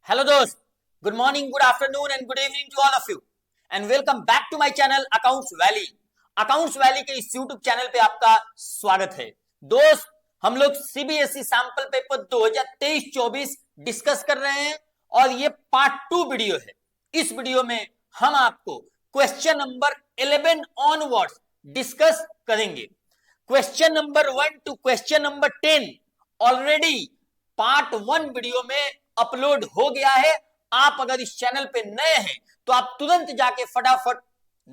Hello दोस्त, good morning, good afternoon and good evening to all of you and welcome back to my channel Accounts Valley. Accounts Valley के इस YouTube channel पे आपका स्वागत है। दोस्त, हम लोग सीबीएसई सैंपल पेपर 2023-24 डिस्कस कर रहे हैं और ये पार्ट 2 वीडियो है। इस वीडियो में हम आपको क्वेश्चन नंबर 11 ऑनवर्ड्स डिस्कस करेंगे। Question number 1 to question number 10 already part 1 video में अपलोड हो गया है। आप अगर इस चैनल पे नए हैं तो आप तुरंत जाके फटाफट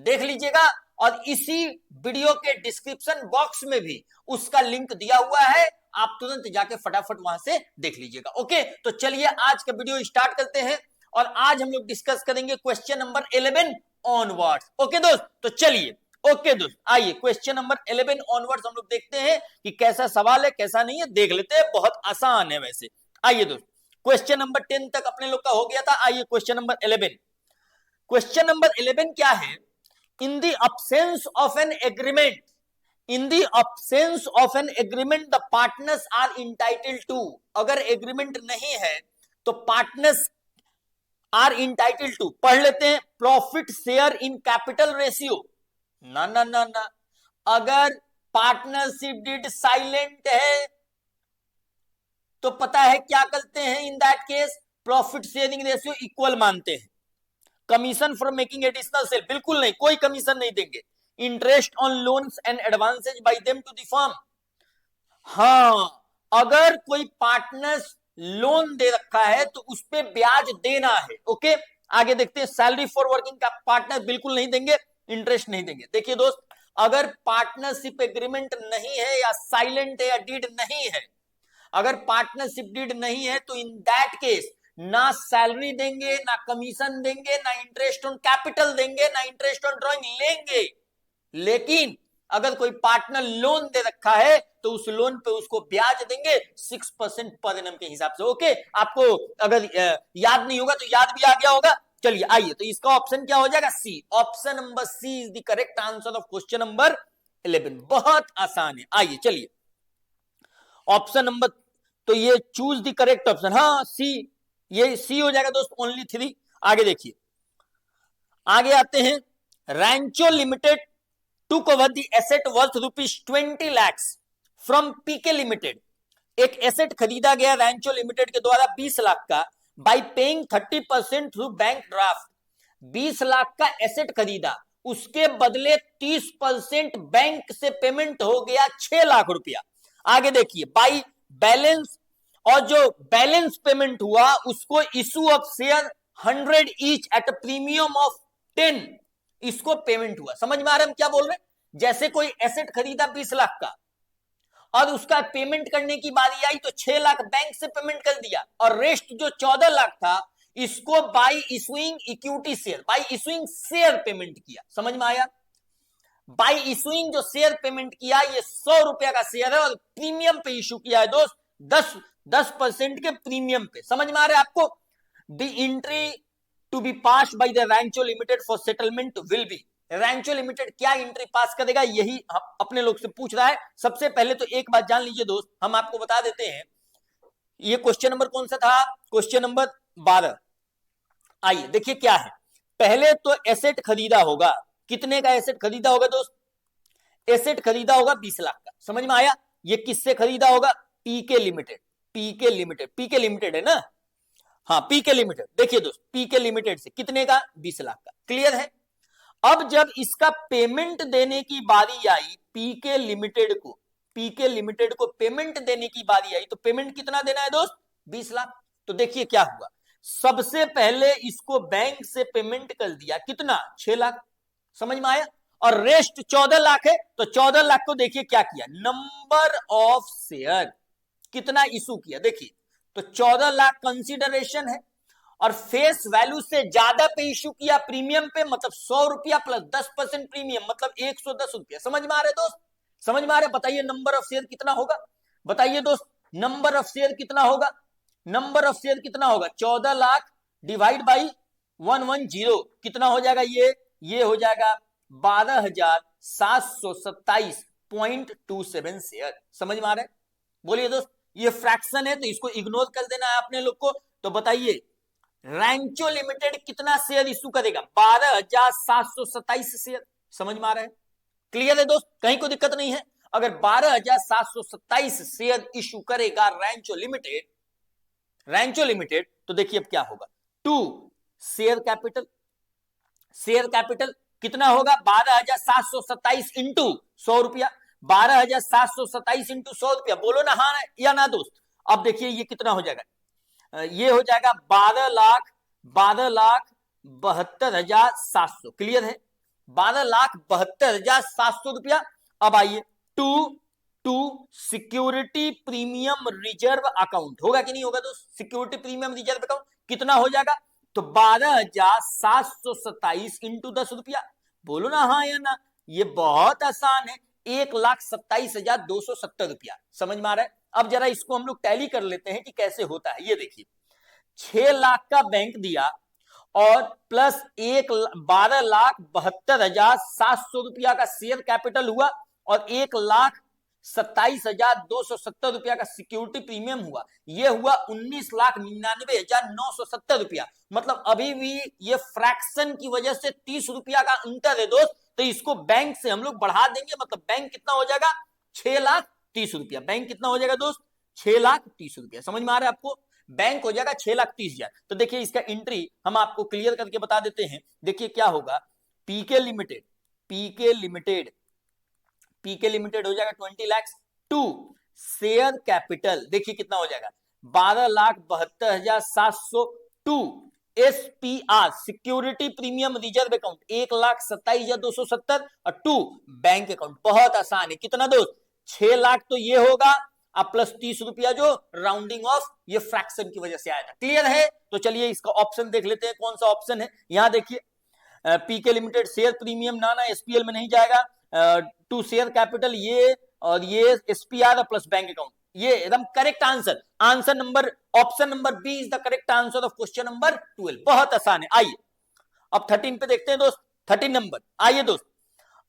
देख लीजिएगा और इसी वीडियो के डिस्क्रिप्शन बॉक्स में भी उसका लिंक दिया हुआ है, आप तुरंत जाके फटाफट वहां से देख लीजिएगा। ओके, तो चलिए आज का वीडियो स्टार्ट करते हैं और आज हम लोग डिस्कस करेंगे क्वेश्चन नंबर 11 ऑनवर्ड्स। ओके दोस्त, तो चलिए ओके दोस्त, आइए क्वेश्चन नंबर 11 ऑनवर्ड्स हम लोग देखते हैं कि कैसा सवाल है कैसा नहीं है, देख लेते हैं। बहुत आसान है वैसे। आइए दोस्त, क्वेश्चन नंबर 10 तक अपने लोग का हो गया था। आइए क्वेश्चन नंबर 11। क्वेश्चन नंबर 11 क्या है? In the absence of an agreement, in the absence of an agreement the partners are entitled to. अगर एग्रीमेंट नहीं है तो पार्टनर्स आर इंटाइटल्ड टू, पढ़ लेते हैं, profit share in capital ratio. ना ना ना ना, अगर पार्टनरशिप डीड साइलेंट है तो पता है क्या करते हैं? In that case profit sharing ratio equal मानते हैं। Commission for making additional sale, बिल्कुल नहीं, कोई कमीशन नहीं देंगे। Interest on loans and advances by them to the firm. हाँ, अगर कोई पार्टनर्स लोन दे रखा है तो उस पे ब्याज देना है। ओके, आगे देखते हैं। सैलरी फॉर वर्किंग का पार्टनर बिल्कुल नहीं देंगे, इंटरेस्ट नहीं देंगे। देखिए दोस्त, अगर पार्टनरशिप एग्रीमेंट नहीं है या साइलेंट है या डीड नहीं है, अगर पार्टनरशिप डीड नहीं है तो इन दैट केस ना सैलरी देंगे, ना कमीशन देंगे, ना इंटरेस्ट ऑन कैपिटल देंगे, ना इंटरेस्ट ऑन ड्रॉइंग लेंगे। लेकिन अगर कोई पार्टनर लोन दे रखा है तो उस लोन पे उसको ब्याज देंगे 6% पर एनम के हिसाब से। ओके, आपको अगर याद नहीं होगा तो याद भी आ गया होगा। चलिए आइए, तो इसका ऑप्शन क्या हो जाएगा? C. Option number C is the correct answer of question number 11। बहुत आसान है। आइए चलिए, ऑप्शन नंबर, तो ये चूज द करेक्ट ऑप्शन, हाँ सी, ये सी हो जाएगा दोस्त, ओनली 3। आगे देखिए, आगे आते हैं। Rancho Limited took over the asset worth ₹20 lakhs from PK Limited. एक एसेट खरीदा गया रैंचो लिमिटेड के द्वारा 20 लाख का, by paying 30% through bank draft. 20 lakh का एसेट खरीदा, उसके बदले 30% बैंक से पेमेंट हो गया 6 लाख रुपया। आगे देखिए, बाई बैलेंस, और जो बैलेंस पेमेंट हुआ उसको issue of share 100 each at premium of 10, इसको पेमेंट हुआ। समझ में आ रहा है हम क्या बोल रहे हैं? जैसे कोई एसेट खरीदा 20 लाख का और उसका पेमेंट करने की बारी आई तो 6 लाख बैंक से पेमेंट कर दिया और रेस्ट जो 14 लाख था इसको by issuing equity share, by issuing share payment किया। समझ में आया? बाई इशुइंग जो शेयर पेमेंट किया, ये 100 रुपया का शेयर है और प्रीमियम पे इशू किया है दोस्त, 10% के प्रीमियम पे। समझ में आ रहा है आपको? The entry to be pass by the Rancho Limited for settlement will be. Rancho Limited क्या एंट्री पास करेगा, यही अपने लोग से पूछ रहा है। सबसे पहले तो एक बात जान लीजिए दोस्त, हम आपको बता देते हैं, ये क्वेश्चन नंबर कौन सा था? Question number 12। आइए देखिए क्या है। पहले तो एसेट खरीदा होगा, कितने का एसेट खरीदा होगा दोस्त? एसेट खरीदा होगा 20 लाख का। समझ में आया? ये किससे खरीदा होगा? पीके लिमिटेड, पीके लिमिटेड, पीके लिमिटेड है ना? हाँ, पीके लिमिटेड। देखिए दोस्त, पीके लिमिटेड से कितने का? 20 लाख का। क्लियर है? अब जब इसका पेमेंट देने की बारी आई पीके लिमिटेड को, पीके लिमिटेड को पेमेंट देने की बारी आई तो पेमेंट कितना देना है दोस्त? 20 लाख। तो देखिए क्या हुआ, सबसे पहले इसको बैंक से पेमेंट कर दिया, कितना? 6 लाख। समझ में आया? और रेस्ट 14 लाख है, तो 14 लाख को देखिए क्या किया, नंबर ऑफ शेयर कितना इशू किया। देखिए, तो 14 लाख कंसीडरेशन है और फेस वैल्यू से ज्यादा पे इशू किया प्रीमियम पे, मतलब 100 रुपया प्लस 10% प्रीमियम, मतलब 110 रुपया। समझ में आ रहा है दोस्त? समझ में आ रहा है? बताइए नंबर ऑफ शेयर कितना होगा? बताइए दोस्त, नंबर ऑफ शेयर कितना होगा? नंबर ऑफ शेयर कितना होगा? 14 लाख डिवाइड बाई 110 कितना हो जाएगा? ये हो जाएगा 12,727.27 शेयर। समझ में आ रहा है? बोलिए दोस्त, ये फ्रैक्शन है तो इसको इग्नोर कर देना है अपने लोग को। तो बताइए रैंचो लिमिटेड कितना शेयर इशू करेगा? 12,727 शेयर। समझ में आ रहा है? क्लियर है दोस्त? कहीं कोई दिक्कत नहीं है? अगर 12,727 शेयर इशू करेगा रैंचो लिमिटेड तो देखिए अब क्या होगा। 2 शेयर कैपिटल, शेयर कैपिटल कितना होगा? 12,727 इंटू 100 रुपया। 12,727 इंटू 100 रुपया, बोलो ना हाँ या ना दोस्त। अब देखिए ये कितना हो जाएगा, ये हो जाएगा 12,72,700। क्लियर है? 12,72,700 रुपया। अब आइए to security premium reserve account, होगा कि नहीं होगा दोस्त? सिक्योरिटी प्रीमियम रिजर्व अकाउंट कितना हो जाएगा? तो 12,727 इंटू 10 रुपया, बोलो ना हाँ या ना। ये बहुत आसान है, 1,27,270 रुपया। समझ में आ रहा है? अब जरा इसको हम लोग टैली कर लेते हैं कि कैसे होता है। ये देखिए 6 लाख का बैंक दिया और प्लस 12,72,700 रुपया का शेयर कैपिटल हुआ और 1,27,270 रुपया का सिक्योरिटी प्रीमियम हुआ। यह हुआ 19,99,970 रुपया। मतलब अभी भी ये फ्रैक्शन की वजह से 30 रुपया का अंतर है दोस्त। तो इसको बैंक से हम लोग बढ़ा देंगे, मतलब बैंक कितना हो जाएगा? 6,30,000 रुपया। बैंक कितना हो जाएगा दोस्त? 6,30,000 रुपया। समझ में आ रहा है आपको? बैंक हो जाएगा 6,30,000। तो देखिए इसका एंट्री हम आपको क्लियर करके बता देते हैं। देखिए क्या होगा, पीके लिमिटेड हो जाएगा 20 लाख। 2 शेयर कैपिटल देखिए कितना हो जाएगा? 12,72,700। 2 SPR security premium reserve account 1,27,270 और 2 बैंक अकाउंट। बहुत आसान है। कितना दोस्त? 6 लाख तो ये होगा, अब प्लस 30 रुपया जो राउंडिंग ऑफ ये फ्रैक्शन की वजह से आया था। क्लियर है? तो चलिए इसका ऑप्शन देख लेते हैं, कौन सा ऑप्शन है। यहां देखिए पीके लिमिटेड शेयर प्रीमियम ना एसपीएल में नहीं जाएगा। 2 शेयर कैपिटल ये और ये एसपीआर प्लस बैंक अकाउंट, ये एकदम correct answer. Answer number option number B is the correct answer of question number 12। बहुत आसान है। आइए अब 13 पे देखते हैं दोस्त। 13 नंबर, आइए दोस्त।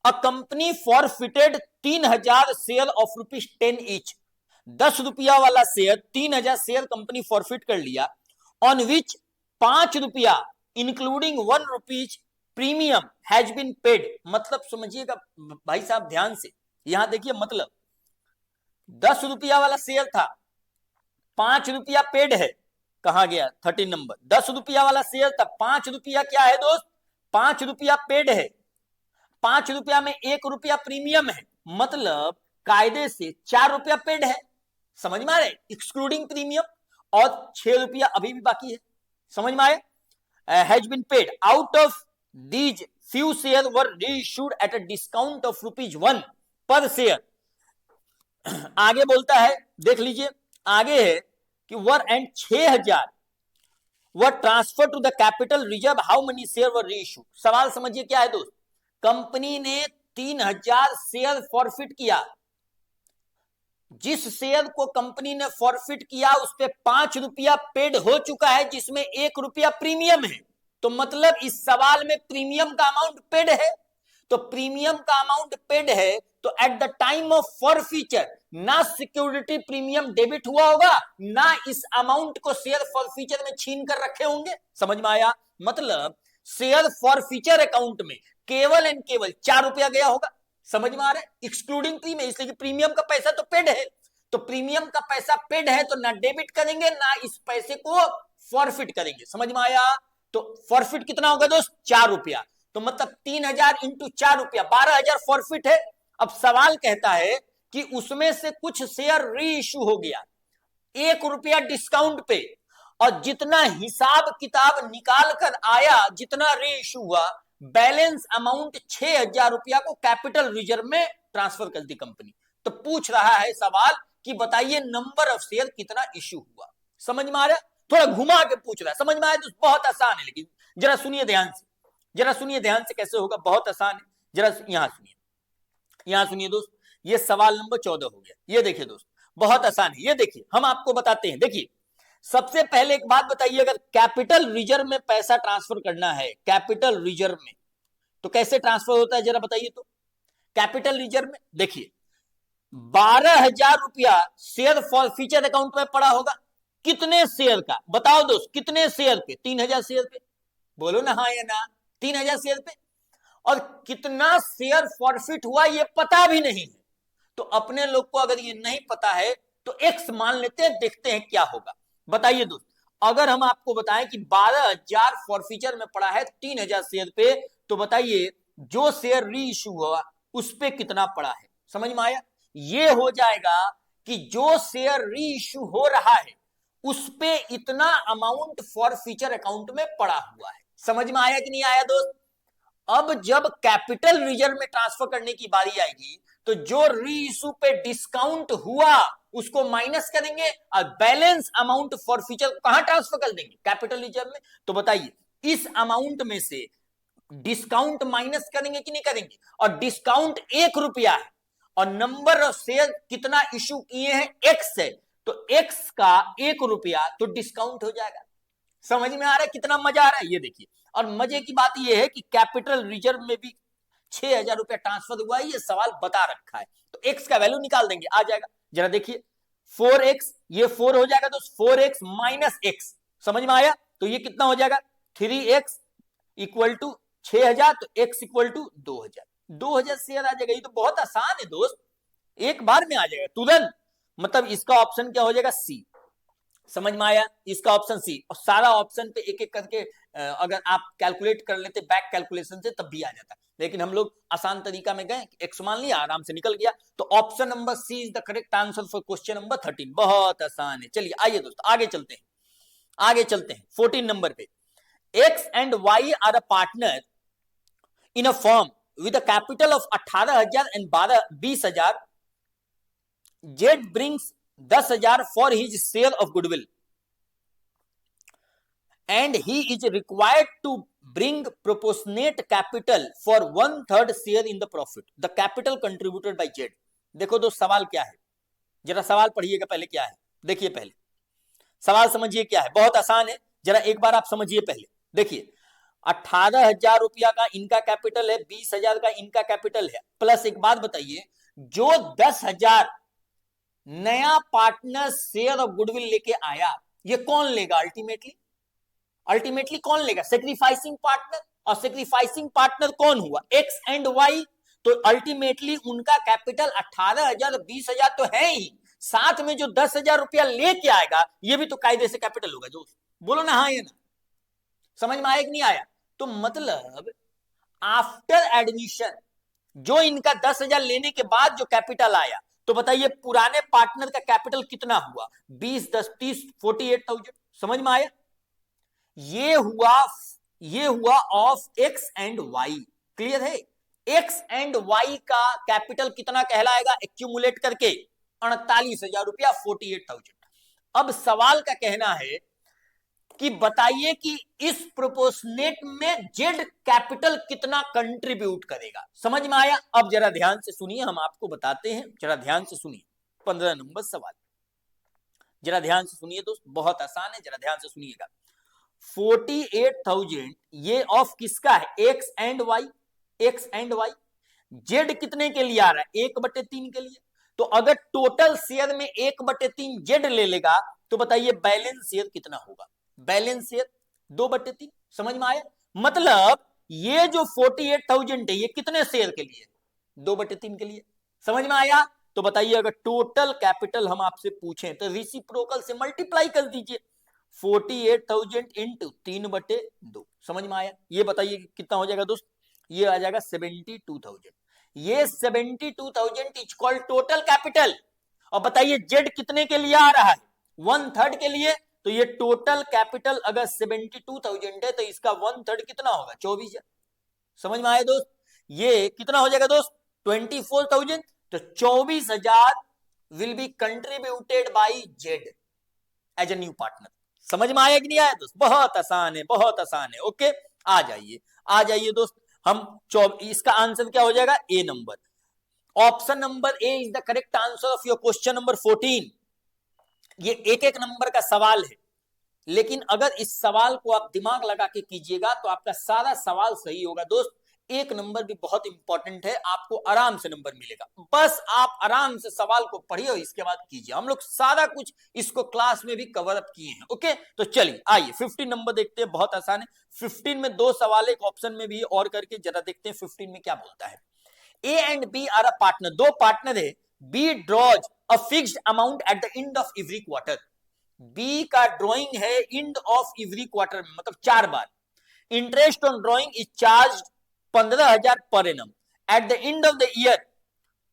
A company forfeited 3,000 share of ₹10 each. 10 रुपया वाला शेयर, 3,000 शेयर कंपनी फॉरफिट कर लिया। ऑन विच 5 रुपया including ₹1 premium has been paid. मतलब समझिएगा भाई साहब ध्यान से, यहां देखिए मतलब 10 रुपया वाला शेयर था, 5 रुपया पेड है। कहां गया 13 नंबर? 10 रुपया वाला शेयर था, 5 रुपया क्या है दोस्त? 5 रुपया पेड है। 5 रुपया में 1 रुपया प्रीमियम है, मतलब कायदे से 4 रुपया पेड है। समझ में आ रहा है? Excluding premium. और 6 रुपया अभी भी बाकी है। समझ में आया? Has been paid out of these few share were reissued at a discount of ₹1 per share. आगे बोलता है, देख लीजिए आगे है कि were and 6,000 were transfer to the capital reserve, how many share were reissued. सवाल समझिए क्या है दोस्त? कंपनी ने 3,000 शेयर फॉरफिट किया। जिस शेयर को कंपनी ने फॉरफिट किया उस पे 5 रुपया पेड हो चुका है, जिसमें 1 रुपया प्रीमियम है। तो मतलब इस सवाल में प्रीमियम का अमाउंट पेड है। तो प्रीमियम का अमाउंट पेड है तो at the time of forfeiture ना सिक्योरिटी प्रीमियम डेबिट हुआ होगा, ना इस अमाउंट को शेयर फॉरफीचर में छीन कर रखे होंगे। समझ में आया? मतलब शेयर फॉरफीचर अकाउंट में केवल एंड केवल 4 रुपया गया होगा। समझ में आ रहा है? एक्सक्लूडिंग प्रीमियम, इसलिए कि प्रीमियम का पैसा तो पेड है। तो प्रीमियम का पैसा पेड है तो ना डेबिट करेंगे ना इस पैसे को फॉरफिट करेंगे। समझ में आया? तो फॉरफिट कितना होगा दोस्त? 4 रुपया। तो मतलब 3,000 इंटू 4 रुपया, 12,000 फॉरफिट है। अब सवाल कहता है कि उसमें से कुछ शेयर री इश्यू हो गया 1 रुपया डिस्काउंट पे, और जितना हिसाब किताब निकाल कर आया, जितना री इश्यू हुआ, बैलेंस अमाउंट 6,000 रुपया को कैपिटल रिजर्व में ट्रांसफर कर दी कंपनी। तो पूछ रहा है सवाल कि बताइए नंबर ऑफ शेयर कितना इश्यू हुआ। समझ में आ रहा है? थोड़ा घुमा के पूछ रहा है। समझ में आया? तो बहुत आसान है, लेकिन जरा सुनिए ध्यान से, जरा सुनिए ध्यान से कैसे होगा। बहुत आसान है, जरा यहां सुनिए, यहां सुनिए दोस्त। ये सवाल नंबर 14 हो गया। ये देखिए दोस्त बहुत आसान है। ये देखिए हम आपको बताते हैं। देखिए सबसे पहले एक बात बताइए, अगर कैपिटल रिजर्व में पैसा ट्रांसफर करना है, कैपिटल रिजर्व में, तो कैसे ट्रांसफर होता है जरा बताइए। तो कैपिटल रिजर्व में देखिए 12,000 रुपया शेयर फॉरफीचर अकाउंट में पड़ा होगा। कितने शेयर का, बताओ दोस्त, कितने शेयर पे? 3000 शेयर पे, बोलो ना हाँ या ना, 3000 शेयर पे। और कितना शेयर फॉरफिट हुआ ये पता भी नहीं है। तो अपने लोग को अगर ये नहीं पता है तो एक्स मान लेते हैं, देखते हैं क्या होगा। बताइए दोस्त, अगर हम आपको बताएं कि 12,000 फॉरफीचर में पड़ा है 3000 शेयर पे, तो बताइए जो शेयर री इश्यू हुआ उस पे कितना पड़ा है? समझ में आया? ये हो जाएगा कि जो शेयर री इश्यू हो रहा है उस पे इतना अमाउंट फॉरफीचर अकाउंट में पड़ा हुआ है। समझ में आया कि नहीं आया दोस्त? अब जब कैपिटल रिजर्व में ट्रांसफर करने की बारी आएगी तो जो री इशू पे डिस्काउंट हुआ उसको माइनस करेंगे और बैलेंस अमाउंट फॉर फ्यूचर कहां ट्रांसफर कर देंगे? कैपिटल रिजर्व में। तो बताइए इस अमाउंट में से डिस्काउंट माइनस करेंगे कि नहीं करेंगे? और डिस्काउंट 1 रुपया है और नंबर ऑफ शेयर कितना इशू किए हैं? एक्स है, तो एक्स का 1 रुपया तो डिस्काउंट हो जाएगा। समझ में आ रहा है कितना मजा आ रहा है? ये देखिए, और मजे की बात यह है कि कैपिटल रिजर्व में भी 6000 रुपया ट्रांसफर हुआ है, ये सवाल बता रखा है। तो एक्स का वैल्यू निकाल देंगे, आ जाएगा। जरा देखिए 4x, ये 4 हो जाएगा तो 4x माइनस एक्स, समझ में आया? तो ये कितना हो जाएगा? 3x इक्वल टू 6000, तो x इक्वल टू 2000, 2000 शेयर आ जाएगा। ये तो बहुत आसान है दोस्त, एक बार में आ जाएगा तुरंत। मतलब इसका ऑप्शन क्या हो जाएगा? सी। समझ में आया? इसका ऑप्शन सी। और सारा ऑप्शन पे एक एक करके अगर आप कैलकुलेट कर लेते बैक कैलकुलेशन से तब भी आ जाता, लेकिन हम लोग आसान तरीका में गए, एक्स मान लिया, आराम से निकल गया। तो option number C is the correct answer for question number 13। बहुत आसान है। चलिए आइए दोस्तों आगे चलते हैं, आगे चलते हैं 14 नंबर पे। X and Y are a partner in a firm with a capital of 18,000 and 20,000। Z brings 10,000 for his share of goodwill and he is required to bring proportionate capital for 1/3 share in the profit. The capital contributed by Z. देखो दोस्त सवाल क्या है, जरा सवाल पढ़िएगा पहले क्या है। देखिए पहले सवाल समझिए क्या है, बहुत आसान है, जरा एक बार आप समझिए पहले। देखिए 18,000 रुपया का इनका कैपिटल है, 20,000 का इनका कैपिटल है, प्लस एक बात बताइए, जो 10,000 नया पार्टनर शेयर ऑफ गुडविल लेके आया, ये कौन लेगा अल्टीमेटली? अल्टीमेटली कौन लेगा? Sacrificing partner. और सेक्रीफाइसिंग पार्टनर कौन हुआ? X and Y. तो अल्टीमेटली उनका कैपिटल 18,000 20,000 तो है ही, साथ में जो 10,000 रुपया लेके आएगा ये भी तो कायदे से कैपिटल होगा दोस्त। बोलो ना हाँ या ना। समझ में आया कि नहीं आया? तो मतलब आफ्टर एडमिशन जो इनका 10,000 लेने के बाद जो कैपिटल आया, तो बताइए पुराने पार्टनर का कैपिटल कितना हुआ? 20 10 30 48,000। समझ में आया? ये हुआ of X and Y. Clear है? एक्स एंड वाई का कैपिटल कितना कहलाएगा एक्यूमुलेट करके? 48,000 रुपया, 48,000। अब सवाल का कहना है कि बताइए कि इस प्रोपोर्शनेट में जेड कैपिटल कितना कंट्रीब्यूट करेगा। समझ में आया? अब जरा ध्यान से सुनिए, हम आपको बताते हैं, जरा ध्यान से सुनिए। 15 नंबर सवाल, जरा ध्यान से सुनिए दोस्त, बहुत आसान है, जरा ध्यान से सुनिएगा। 48,000 ये ऑफ किसका है? X and Y. X and Y. Z कितने के लिए आ रहा है? 1/3 के लिए। तो अगर टोटल शेयर में 1/3 जेड ले लेगा तो बताइए बैलेंस शेयर कितना होगा? Balance share 2/3। समझ में आया? मतलब ये जो 48,000 है ये कितने शेयर के लिए? 2/3 के लिए। समझ में आया? तो बताइए अगर टोटल कैपिटल हम आपसे पूछें तो रेसिप्रोकल से मल्टीप्लाई कर दीजिए, 48,000 इंटू 3/2। समझ में आया? ये बताइए कितना हो जाएगा दोस्त? ये आ जाएगा 72,000। ये 72,000 इज कॉल्ड टोटल कैपिटल। और बताइए जेड कितने के लिए आ रहा है? 1/3 के लिए। तो ये टोटल कैपिटल अगर 72,000 है तो इसका 1/3 कितना होगा? 24,000। समझ में आया दोस्त? ये कितना हो जाएगा दोस्त? 24,000। तो 24,000 will be contributed by Z as a new partner. समझ में आया कि नहीं आया दोस्त? बहुत आसान है, बहुत आसान है। ओके, आ जाइए, आ जाइए दोस्त। हम इसका आंसर क्या हो जाएगा? A number. Option number A is the correct answer of your question number 14। ये एक एक नंबर का सवाल है, लेकिन अगर इस सवाल को आप दिमाग लगा के कीजिएगा तो आपका सारा सवाल सही होगा दोस्त। एक नंबर भी बहुत इंपॉर्टेंट है, आपको आराम से नंबर मिलेगा, बस आप आराम से सवाल को पढ़िए और इसके बाद कीजिए। हम लोग सारा कुछ इसको क्लास में भी कवर अप किए हैं। ओके, तो चलिए आइए 15 नंबर देखते हैं, बहुत आसान है। 15 में दो सवाल एक ऑप्शन में भी और करके जरा देखते हैं 15 में क्या बोलता है। A and B are a partner, दो पार्टनर है। B draws a fixed amount at the end of every quarter. B का ड्रॉइंग है एंड ऑफ एवरी क्वार्टर में, मतलब 4 बार। Interest on drawing is charge 15,000 per annum. At the end of the year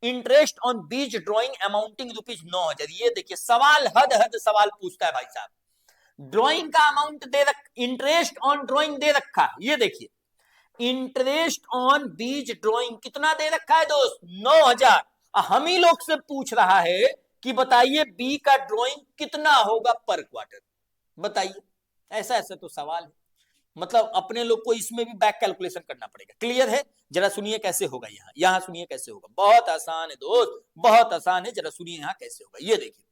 interest on B's drawing amounting rupees 9,000। ये देखिए सवाल हद सवाल पूछता है भाई साहब। ड्रॉइंग का अमाउंट दे रख, इंटरेस्ट ऑन ड्रॉइंग दे रखा, ये देखिए इंटरेस्ट ऑन बीच ड्रॉइंग कितना दे रखा है दोस्त, 9,000। हम ही लोग से पूछ रहा है कि बताइए बी का ड्रॉइंग कितना होगा पर क्वार्टर, बताइए। ऐसा ऐसा तो सवाल है, मतलब अपने लोग को इसमें भी बैक कैलकुलेशन करना पड़ेगा। क्लियर है? जरा सुनिए कैसे होगा। यहां सुनिए कैसे होगा, बहुत आसान है दोस्त, बहुत आसान है। जरा सुनिए यहां कैसे होगा, ये देखिए,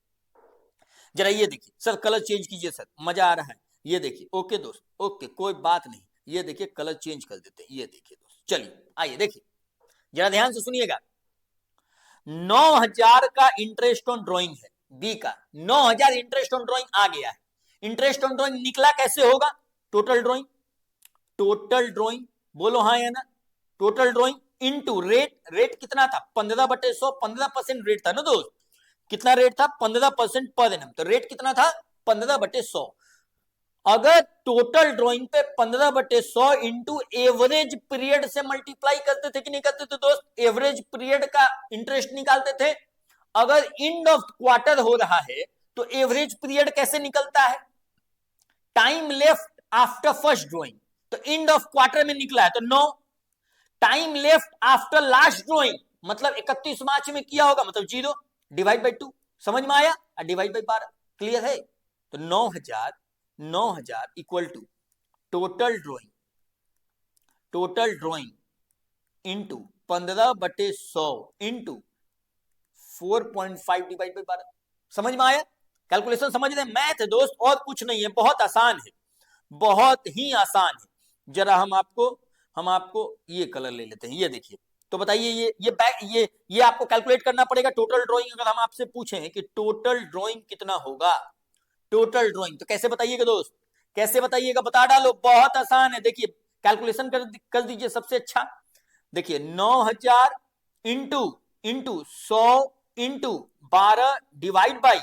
जरा ये देखिए सर, कलर चेंज कीजिए सर, मजा आ रहा है। ये देखिए, ओके दोस्त, ओके कोई बात नहीं। ये देखिए कलर चेंज कर देते हैं, ये देखिए दोस्त। चलिए आइए देखिए, जरा ध्यान से सुनिएगा। 9,000 का इंटरेस्ट ऑन ड्रॉइंग है, बी का 9,000 इंटरेस्ट ऑन ड्रॉइंग आ गया है। इंटरेस्ट ऑन ड्रॉइंग निकला कैसे होगा, टोटल ड्रॉइंग, टोटल ड्रॉइंग बोलो हाँ या ना, total drawing into rate. Rate कितना था, 15/100, 15% रेट था ना दोस्त। कितना रेट था, 15% पर एनम, तो रेट कितना था, 15/100। अगर टोटल ड्रॉइंग पे 15/100 इंटू एवरेज पीरियड से मल्टीप्लाई करते थे कि नहीं करते थे दोस्त, एवरेज पीरियड का इंटरेस्ट निकालते थे। अगर एंड ऑफ क्वार्टर हो रहा है तो एवरेज पीरियड कैसे निकलता है, time left after first drawing, तो एंड ऑफ क्वार्टर में निकला है तो 9। Time left after last drawing मतलब 31 मार्च में किया होगा, मतलब 0, डिवाइड बाई 2, समझ में आया, डिवाइड बाई 12। क्लियर है? तो 9,000 equal to total drawing into 15/100 into 4.5 divide by 12। समझ में आया? कैलकुलेशन समझ रहे, मैथ है दोस्त और कुछ नहीं है, बहुत आसान है, बहुत ही आसान है। जरा हम आपको ये कलर ले लेते हैं, ये देखिए। तो बताइए ये आपको कैलकुलेट करना पड़ेगा टोटल ड्राइंग। अगर हम आपसे पूछें कि टोटल ड्राइंग कितना होगा, टोटल ड्राइंग, तो कैसे बताइएगा दोस्त, कैसे बताइएगा, बता डालो, बहुत आसान है। देखिए कैलकुलेशन कर दीजिए सबसे अच्छा। देखिए 9,000 into 100 into 12 divide by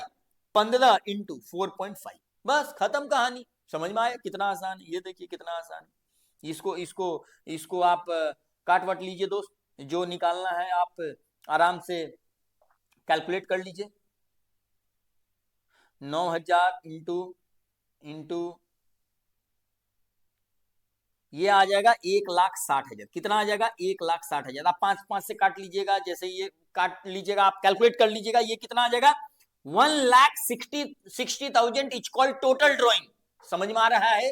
15 into 4.5, बस खत्म कहानी। समझ में आया कितना आसान है? ये देखिए कितना आसान है। इसको आप काट वाट लीजिए दोस्त, जो निकालना है आप आराम से कैलकुलेट कर लीजिए। 9,000 इंटू ये आ जाएगा 1,60,000। कितना आ जाएगा, 1,60,000। आप 5 से काट लीजिएगा, जैसे ये काट लीजिएगा, आप कैलकुलेट कर लीजिएगा, ये कितना आ जाएगा, 1,60,000 इज कॉल्ड टोटल ड्रॉइंग। समझ में आ रहा है?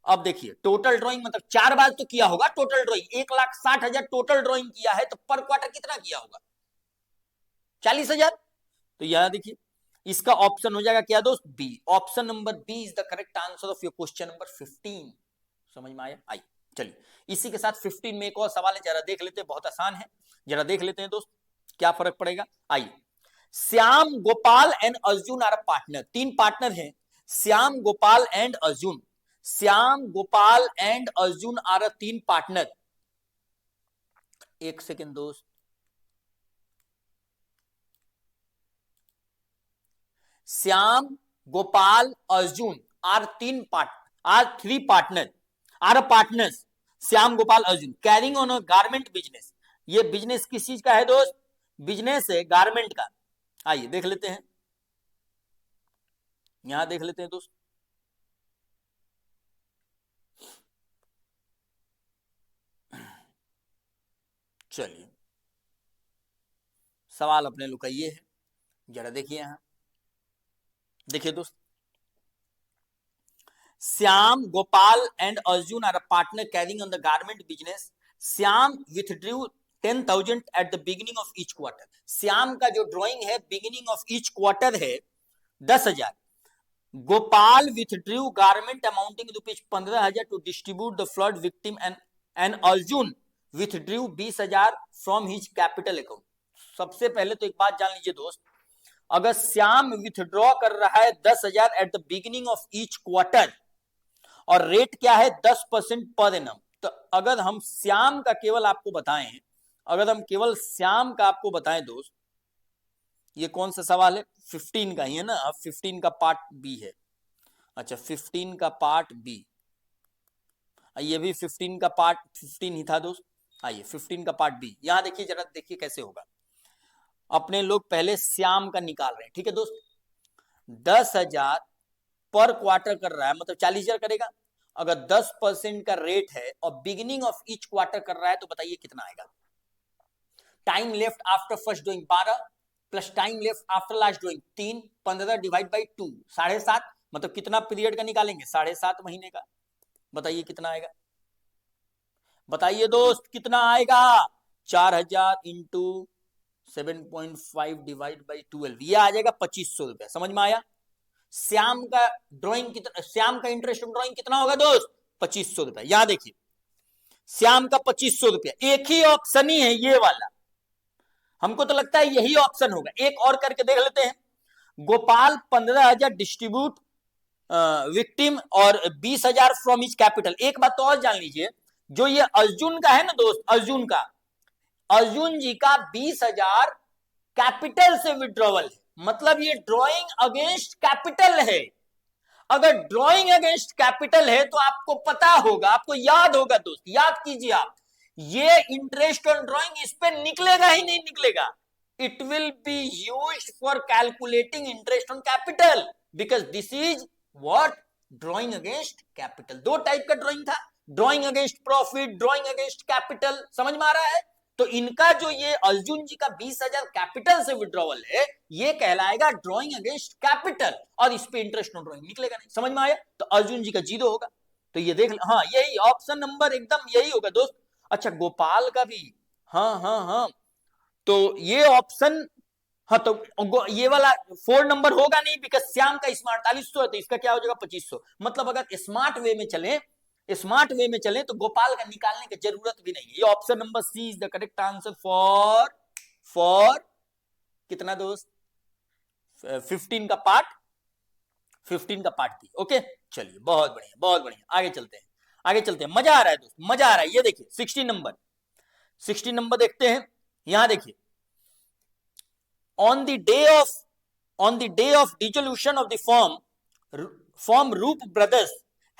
अब देखिए टोटल ड्राइंग मतलब 4 बार तो किया होगा टोटल ड्राइंग, 1,60,000 टोटल ड्राइंग किया है, तो पर क्वार्टर कितना किया होगा, 40,000। तो यहां देखिए इसका ऑप्शन हो जाएगा क्या दोस्त, B. Option number B is the correct answer of your question number 15। समझ में आया? आइए चलिए इसी के साथ 15 में एक और सवाल है, जरा देख लेते हैं, बहुत आसान है, जरा देख लेते हैं दोस्त क्या फर्क पड़ेगा। आइए, Shyam Gopal and Arjun are partner. 3 partner हैं, Shyam Gopal and Arjun. Shyam Gopal and Arjun are 3 partner. एक सेकेंड दोस्त, Shyam Gopal Arjun are 3 partner, are partners, Shyam Gopal Arjun carrying on a garment business. ये बिजनेस किस चीज का है दोस्त, बिजनेस है गारमेंट का। आइए देख लेते हैं, यहां देख लेते हैं दोस्त। चलिए सवाल अपने लोग का ये है, जरा देखिए यहां देखिए दोस्त, Shyam Gopal and Arjun are a partner carrying on the garment business. Shyam withdrew 10,000 at the beginning of each quarter. Shyam का जो ड्रॉइंग है बिगिनिंग ऑफ ईच क्वार्टर है 10,000। Gopal withdrew garment amounting rupees 15,000 to distribute the flood victim and Arjun withdrew 20,000 from his capital account. सबसे पहले तो एक बात जान लीजिए दोस्त, अगर श्याम विथड्रॉ कर रहा है 10,000 at the beginning of each quarter और रेट क्या है 10% पर एनम, तो अगर हम श्याम का केवल आपको बताएं, अगर हम केवल श्याम का आपको बताएं दोस्त, ये कौन सा सवाल है 15 का ही है ना, अब 15 का पार्ट बी है। अच्छा 15 का पार्ट बी, ये भी 15 का पार्ट 15 ही था दोस्त। आइए 15 का पार्ट बी, यहां देखिए जरा, देखिए कैसे होगा। अपने लोग पहले श्याम का निकाल रहे हैं, ठीक है दोस्त। 10,000 पर क्वार्टर कर रहा है, मतलब 40,000 करेगा। अगर 10% का रेट है और बिगिनिंग ऑफ ईच क्वार्टर कर रहा है तो बताइए कितना आएगा। Time left after first doing 12 plus time left after last doing 3, 15 divide by 2 7.5, मतलब कितना पीरियड का निकालेंगे 7.5 महीने का। बताइए कितना आएगा, बताइए दोस्त कितना आएगा। 4,000 इंटू 7.5 डिवाइड बाई 12, ये आ जाएगा 2,500 रुपया। समझ में आया। श्याम का ड्राइंग कितना, श्याम का इंटरेस्ट ड्राइंग कितना होगा दोस्त 2,500 रुपया। यहां देखिए श्याम का 2,500 रुपया, एक ही ऑप्शन ही है ये वाला, हमको तो लगता है यही ऑप्शन होगा। एक और करके देख लेते हैं। गोपाल 15,000 डिस्ट्रीब्यूट विक्टिम और 20,000 फ्रॉम हिज कैपिटल। एक बात तो और जान लीजिए, जो ये अर्जुन का है ना दोस्त, अर्जुन का, अर्जुन जी का 20,000 कैपिटल से विड्रॉवल है, मतलब ये ड्रॉइंग अगेंस्ट कैपिटल है। अगर ड्रॉइंग अगेंस्ट कैपिटल है तो आपको पता होगा, आपको याद होगा दोस्त, याद कीजिए आप, ये इंटरेस्ट ऑन ड्रॉइंग इस पे निकलेगा ही नहीं निकलेगा। It will be used for calculating interest on capital because this is what, drawing against capital. दो टाइप का ड्रॉइंग था, drawing against profit, drawing against capital. समझ में आ रहा है। तो इनका जो ये अर्जुन जी का 20,000 कैपिटल से विड्रॉवल है, ये कहलाएगा ड्रॉइंग अगेंस्ट कैपिटल और इस पे इंटरेस्ट ऑन ड्रॉइंग निकलेगा नहीं। समझ में आया। तो अर्जुन जी का 0 होगा। तो ये देख, हाँ यही ऑप्शन नंबर एकदम यही होगा दोस्त। अच्छा गोपाल का भी, हाँ हाँ हाँ, तो ये ऑप्शन, हाँ तो ये वाला 4 नंबर होगा नहीं बिकॉज श्याम का इसमें 4800 है, तो इसका क्या हो जाएगा 2,500। मतलब अगर स्मार्ट वे में चले, स्मार्ट वे में चले तो गोपाल का निकालने की जरूरत भी नहीं है। ये option number C is the correct answer for कितना दोस्त 15 का पार्ट, 15 का पार्ट बी। ओके चलिए बहुत बढ़िया बहुत बढ़िया, आगे चलते हैं, आगे चलते हैं। मजा आ रहा है दोस्त, मजा आ रहा है। ये देखिए 16 नंबर, 16 नंबर देखते हैं। यहां देखिए, on the day of dissolution of the firm Roop Brothers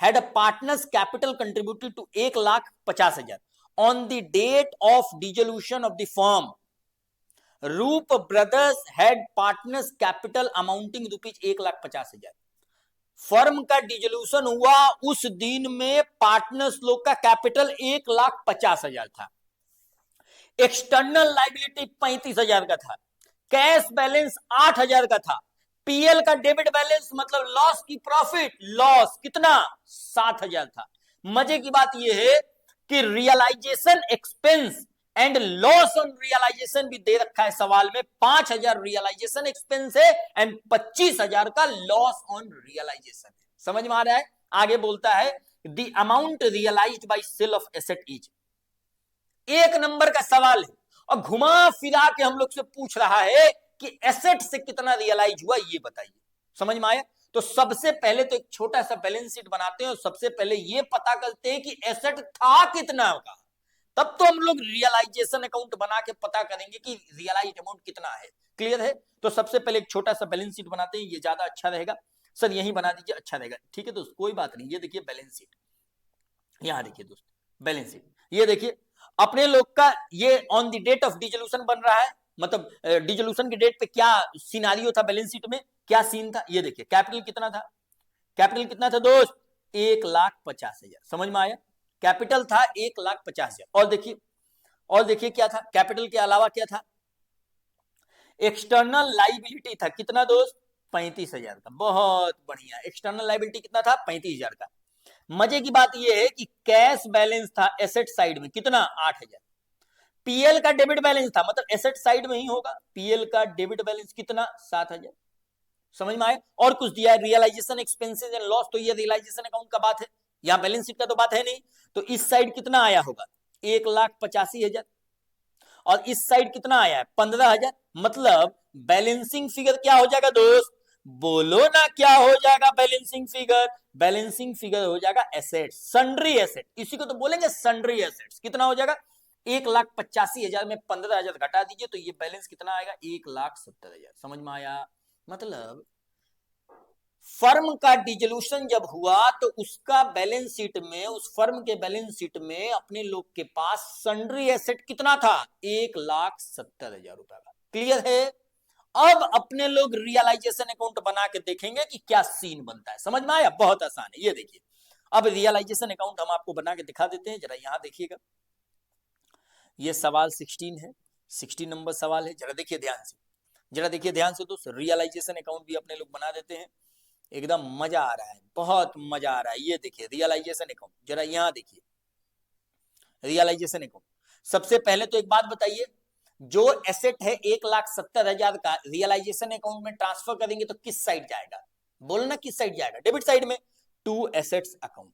had a partner's capital contributed to 1,50,000. On the date of dissolution of the firm, Roop Brothers had partner's capital amounting rupees 1,50,000. Firm का dissolution हुआ उस दिन में partners लोग का capital 1,50,000 था, external liability 35,000 का था, कैश बैलेंस 8,000 का था, पीएल का डेबिट बैलेंस मतलब लॉस की प्रॉफिट लॉस कितना 7,000 था। मजे की बात यह है कि realisation expense and loss on realisation भी दे रखा है सवाल में। 5,000 रियलाइजेशन एक्सपेंस है एंड 25,000 का लॉस ऑन रियलाइजेशन है। समझ में आ रहा है। आगे बोलता है the amount realised by sale of asset is, एक नंबर का सवाल है और घुमा फिरा के हम लोग से पूछ रहा है कि एसेट से कितना रियलाइज हुआ ये बताइए। समझ में आया। तो सबसे पहले तो एक छोटा सा बैलेंस शीट बनाते हैं और सबसे पहले ये पता करते हैं कि एसेट था कितना का, तब तो हम लोग रियलाइजेशन अकाउंट बना के पता करेंगे कि रियलाइज अमाउंट कितना है। क्लियर है। तो सबसे पहले एक छोटा सा बैलेंस शीट बनाते हैं, ये ज्यादा अच्छा रहेगा। सर यही बना दीजिए, अच्छा रहेगा। ठीक है दोस्त कोई बात नहीं। ये देखिए बैलेंस शीट, यहां देखिए दोस्त बैलेंस शीट, ये देखिए अपने लोग का ये on the date of dissolution बन रहा है, मतलब डिसोल्यूशन की डेट पे क्या सिनारियो था बैलेंस शीट में, क्या सीन था। ये देखिए कैपिटल कितना था, कैपिटल कितना था दोस्त 1,50,000। समझ में आया। कैपिटल था 1,50,000 और देखिए क्या था, कैपिटल के अलावा क्या था, एक्सटर्नल लाइबिलिटी था कितना दोस्त 35,000 का। बहुत बढ़िया, एक्सटर्नल लाइबिलिटी कितना था 35,000 का। मजे की बात यह है कि कैश बैलेंस था एसेट साइड में कितना 8,000, पीएल का डेबिट बैलेंस था, मतलब एसेट साइड में ही होगा, पीएल का डेबिट बैलेंस कितना 7,000। समझ में आया। और कुछ दिया है रियलाइजेशन एक्सपेंसेस एंड लॉस, तो ये रियलाइजेशन अकाउंट का बात है, यहां बैलेंस शीट का तो बात है नहीं। तो इस साइड कितना आया होगा 1,85,000 और इस साइड कितना आया है 15,000। मतलब बैलेंसिंग फिगर क्या हो जाएगा दोस्त, बोलो ना क्या हो जाएगा बैलेंसिंग फिगर। बैलेंसिंग फिगर हो जाएगा एसेट, सन्ड्री एसेट, इसी को तो बोलेंगे सन्ड्री एसेट्स। कितना हो जाएगा 1,85,000 में 15,000 घटा दीजिए तो ये बैलेंस कितना आएगा 1,70,000। समझ में आया। मतलब फर्म का डिसोल्यूशन जब हुआ तो उसका बैलेंस शीट में, उस फर्म के बैलेंस शीट में अपने लोग के पास सन्ड्री एसेट कितना था 1,70,000 रुपए का। क्लियर है। अब अपने लोग रियलाइजेशन अकाउंट बना के देखेंगे कि क्या सीन बनता है। समझ में आया, बहुत आसान है। ये देखिए अब रियलाइजेशन अकाउंट हम आपको बना के दिखा देते हैं। जरा यहां देखिएगा, ये सवाल 16 है, 16 नंबर सवाल है। जरा देखिए ध्यान से, जरा देखिए ध्यान से दोस्त। रियलाइजेशन अकाउंट भी अपने लोग बना देते हैं, एकदम मजा आ रहा है, बहुत मजा आ रहा है। ये देखिए रियलाइजेशन अकाउंट, जरा यहां देखिए रियलाइजेशन अकाउंट। सबसे पहले तो एक बात बताइए, जो एसेट है 1,70,000 का रियलाइजेशन अकाउंट में ट्रांसफर करेंगे तो किस साइड जाएगा, बोलना किस साइड जाएगा, डेबिट साइड में, टू एसेट्स अकाउंट।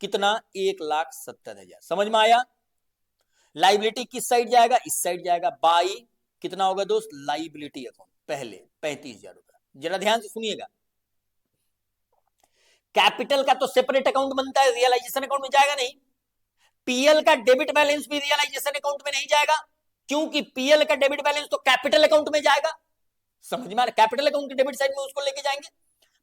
कितना 1,70,000। समझ में आया। लाइबिलिटी किस साइड जाएगा, इस साइड जाएगा। बाई कितना होगा दोस्त, लाइबिलिटी अकाउंट पहले 35,000 रुपया। जरा ध्यान से सुनिएगा, कैपिटल का तो सेपरेट अकाउंट बनता है, रियलाइजेशन अकाउंट में जाएगा नहीं। पीएल का डेबिट बैलेंस भी रियलाइजेशन अकाउंट में नहीं जाएगा, क्योंकि पीएल का डेबिट बैलेंस तो कैपिटल अकाउंट में जाएगा। समझ में आ रहा, कैपिटल अकाउंट के डेबिट साइड में उसको लेके जाएंगे।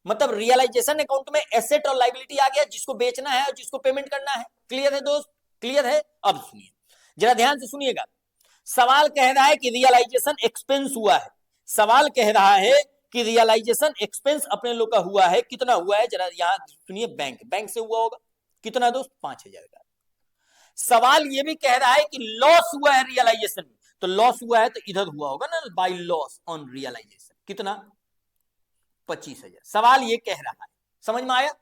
मतलब रियलाइजेशन अकाउंट में एसेट और लाइबिलिटी आ गया, जिसको बेचना है और जिसको पेमेंट करना है। क्लियर है दोस्त, क्लियर है। अब सुनिए, जरा ध्यान से सुनिएगा। सवाल कह रहा है कि रियलाइजेशन एक्सपेंस हुआ है, सवाल कह रहा है कि रियलाइजेशन एक्सपेंस अपने लोग का हुआ है। कितना हुआ है जरा यहां सुनिए, बैंक से हुआ होगा कितना दोस्त 5,000 का। सवाल ये भी कह रहा है कि लॉस हुआ है रियलाइजेशन में, तो लॉस हुआ है तो इधर हुआ होगा ना, बाय लॉस ऑन रियलाइजेशन। कितना 25,000। सवाल ये कह रहा है, समझ में आया।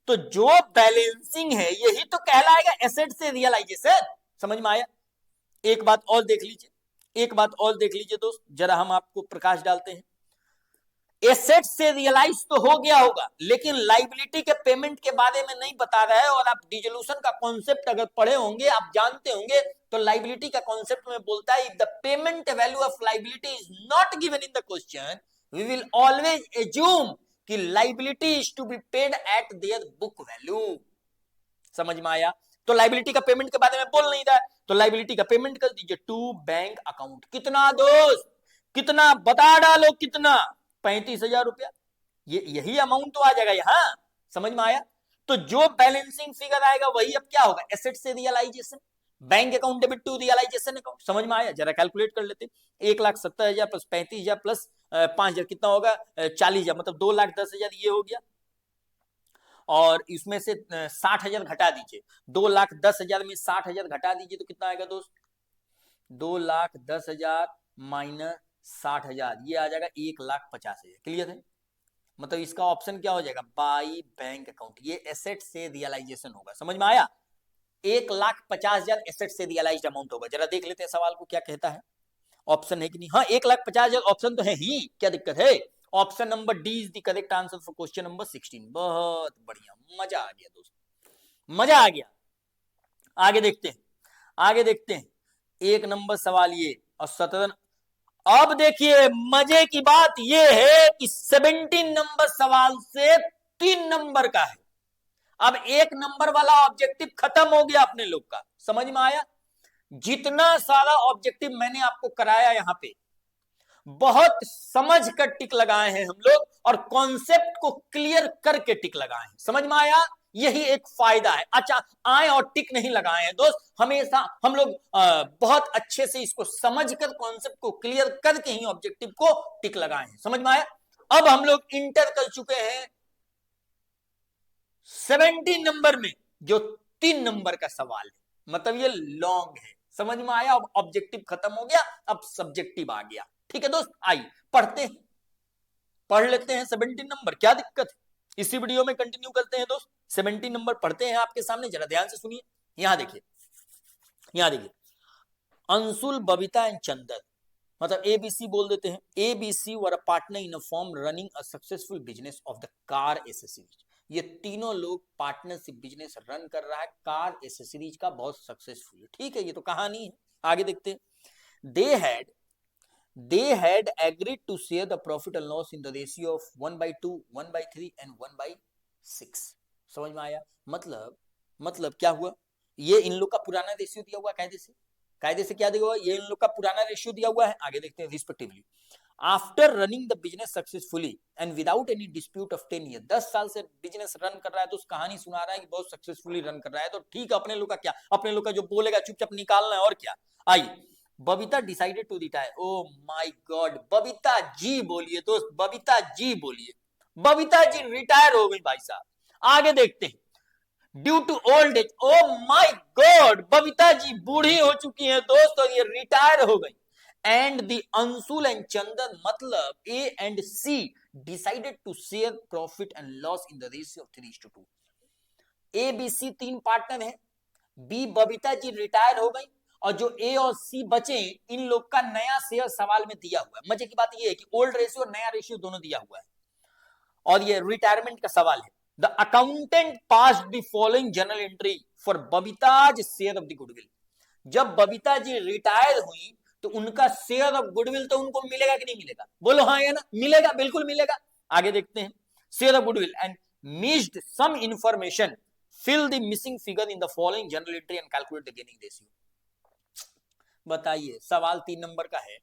तो जो बैलेंसिंग है यही तो कहलाएगा एसेट से रियलाइजेशन। समझ में आया। एक बात और देख लीजिए, एक बात और देख लीजिए दोस्त, जरा हम आपको प्रकाश डालते हैं। एसेट से रियलाइज तो हो गया होगा, लेकिन लाइबिलिटी के पेमेंट के बारे में नहीं बता रहा है। और आप डिसोल्यूशन का कॉन्सेप्ट अगर पढ़े होंगे, आप जानते होंगे, तो लाइबिलिटी का कॉन्सेप्ट में बोलता है, if the payment value of liability is not given in the question, we will always assume कि liability is to be paid at their book value. समझ में आया। तो लाइबिलिटी का पेमेंट के बारे में बोल नहीं रहा है, तो लाइबिलिटी का पेमेंट कर दीजिए टू बैंक अकाउंट। कितना दोस्त, कितना बता डालो, कितना 35,000 रुपया। ये यही अमाउंट तो आ जाएगा यहां। समझ में आया। तो जो बैलेंसिंग फिगर आएगा वही अब क्या होगा, एसेट से realisation, bank account debit to realisation account. समझ में आया। जरा कैलकुलेट कर लेते, 1,70,000 प्लस 35,000 प्लस 5,000 कितना होगा 40,000, मतलब 2,10,000 ये हो गया। और इसमें से 60,000 घटा दीजिए, 2,10,000 में 60,000 घटा दीजिए तो कितना आएगा दोस्त, 2,10,000 माइनस 60,000, ये आ जाएगा 1,50,000। क्लियर है। मतलब इसका ऑप्शन क्या हो जाएगा, बाई बैंक अकाउंट। ये एसेट से रियलाइजेशन होगा। समझ में आया। 1,50,000 एसेट से रियलाइज्ड अमाउंट होगा। जरा देख लेते हैं सवाल को क्या कहता है, ऑप्शन है कि नहीं। हाँ 1,50,000 ऑप्शन तो है ही, क्या दिक्कत है। Option number D is the correct answer for question number 16। बहुत बढ़िया, मजा आ गया दोस्त, मजा आ गया। आगे देखते हैं, आगे देखते हैं। एक नंबर सवाल ये और 17। अब देखिए मजे की बात यह है कि 17 नंबर सवाल से 3 नंबर का है। अब 1 नंबर वाला ऑब्जेक्टिव खत्म हो गया अपने लोग का। समझ में आया। जितना सारा ऑब्जेक्टिव मैंने आपको कराया यहां पे, बहुत समझ कर टिक लगाए हैं हम लोग, और कॉन्सेप्ट को क्लियर करके टिक लगाए हैं। समझ में आया। यही एक फायदा है। अच्छा आए और टिक नहीं लगाए हैं दोस्त, हमेशा हम लोग बहुत अच्छे से इसको समझकर कॉन्सेप्ट को क्लियर करके ही ऑब्जेक्टिव को टिक लगाए हैं। समझ में आया। अब हम लोग इंटर कर चुके हैं 17 नंबर में, जो 3 नंबर का सवाल है, मतलब ये लॉन्ग है। समझ में आया। अब ऑब्जेक्टिव खत्म हो गया, अब सब्जेक्टिव आ गया। ठीक है दोस्त, आइए पढ़ते हैं, पढ़ लेते हैं 17 नंबर, क्या दिक्कत है। इसी वीडियो में कंटिन्यू करते हैं दोस्त। 17 नंबर पढ़ते हैं आपके सामने, जरा ध्यान से सुनिए। यहां देखिए, यहां देखिए, अंशुल, बबीता एंड चंदन, मतलब एबीसी बोल देते हैं। ABC were a partner in a form running a successful business of the car accessories. ये तीनों लोग पार्टनरशिप बिजनेस रन कर रहा है कार एसेसरीज का, बहुत सक्सेसफुल। ठीक है, ये तो कहानी है, आगे देखते हैं। they had agreed to share the profit and loss in the ratio of 1/2, 1/3 and 1/6। समझ में आया? मतलब क्या हुआ, ये इन लोग का पुराना रेशियो दिया हुआ, कायदे से क्या दिया हुआ, ये इन लोग का पुराना रेशियो दिया हुआ है। आगे देखते हैं। Respectively after running the business successfully and without any dispute of 10 year, 10 साल से बिजनेस रन कर रहा है, तो उस कहानी सुना रहा है कि बहुत सक्सेसफुली रन कर रहा है, तो ठीक है, अपने लोग का क्या, अपने लोग का जो बोलेगा चुपचाप निकालना है, और क्या। आइए, Babita decided to retire. Oh my God, Babita ji बोलिए दोस्त, बबीता जी बोलिए। बबीता जी रिटायर हो गई भाई साहब। आगे देखते हैं। Due to old age, oh my God, Babita ji बूढ़ी हो चुकी हैं दोस्त, और ये रिटायर हो गई। And the Anshul and Chandan, मतलब A and C, decided to share profit and loss in the ratio of 3:2। A B C तीन पार्टनर है, बी बबीता जी रिटायर हो गई, और जो ए और सी बचे, इन लोग का नया शेयर सवाल में दिया हुआ है। मजे की बात यह है कि ओल्ड रेशियो और नया रेशियो दोनों दिया हुआ है, और ये रिटायरमेंट का सवाल है। The accountant pass the following journal entry for Babita's share of the goodwill. जब बबीता जी रिटायर हुई, तो उनका शेयर ऑफ गुडविल तो उनको मिलेगा कि नहीं मिलेगा? बोलो हाँ या ना? मिलेगा, बिल्कुल मिलेगा। आगे देखते हैं। Share of goodwill and missed some information, fill the missing figure in the following journal entry and calculate the gaining ratio. बताइए, सवाल 3 नंबर का है,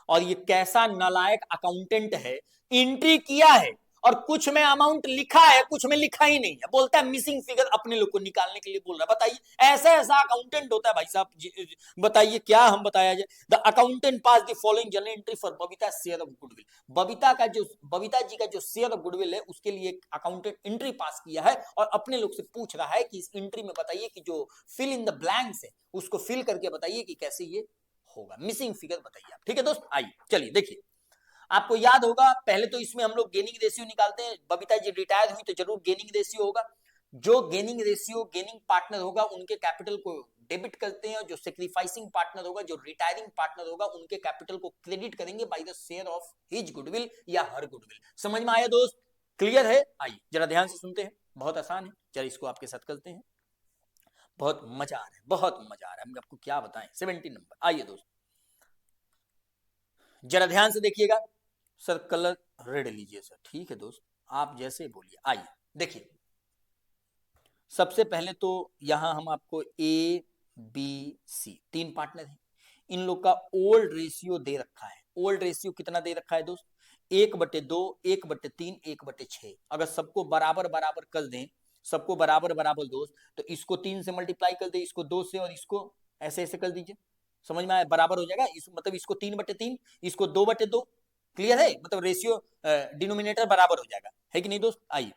और ये कैसा नालायक अकाउंटेंट है, एंट्री किया है और कुछ में अमाउंट लिखा है, कुछ में लिखा ही नहीं है, बोलता है मिसिंग फिगर, अपने लोग को निकालने के लिए बोल रहा है। बताइए, ऐसा अकाउंटेंट होता है भाई साहब? बताइए, क्या हम बताया जाए। The accountant pass the following journal entry for Babita share of goodwill. Babita ji का जो शेयर ऑफ गुडविल है, उसके लिए अकाउंटेंट एंट्री पास किया है, और अपने लोग से पूछ रहा है कि इस एंट्री में बताइए कि जो फिल इन द ब्लैंक्स है, उसको फिल करके बताइए कि कैसे ये होगा, मिसिंग फिगर बताइए आप। ठीक है दोस्त, आइए चलिए देखिए। आपको याद होगा, पहले तो इसमें हम लोग गेनिंग रेशियो निकालते हैं। बबीता जी रिटायर हुई तो जरूर गेनिंग रेशियो होगा। जो गेनिंग रेशियो, गेनिंग पार्टनर होगा, उनके कैपिटल को डेबिट करते हैं, और जो सेक्रीफाइसिंग पार्टनर होगा, जो रिटायरिंग पार्टनर होगा, उनके कैपिटल को क्रेडिट करेंगे by the share of his goodwill या हर गुडविल। समझ में आया दोस्त? क्लियर है? आइए जरा ध्यान से सुनते हैं, बहुत आसान है, जरा इसको आपके साथ करते हैं। बहुत मजा आ रहा है, बहुत मजा आ रहा है, हम आपको क्या बताएं। 17 नंबर, आइए दोस्त जरा ध्यान से देखिएगा। सर कलर रेड लीजिए सर। ठीक है दोस्त, आप जैसे बोलिए। आइए देखिए, सबसे पहले तो यहां हम आपको ए बी सी तीन पार्टनर हैं, इन लोग का ओल्ड रेशियो दे रखा है। ओल्ड रेशियो कितना दे रखा है दोस्त? 1/2, 1/3, 1/6। अगर सबको बराबर बराबर कर दें, सबको बराबर बराबर दोस्त, तो इसको 3 से मल्टीप्लाई कर दे, इसको 2 से, और इसको ऐसे ऐसे कर दीजिए। समझ में आया? बराबर हो जाएगा। मतलब इसको 3/3, इसको 2/2। क्लियर है? मतलब रेशियो डिनोमिनेटर बराबर हो जाएगा, है कि नहीं दोस्त? आइए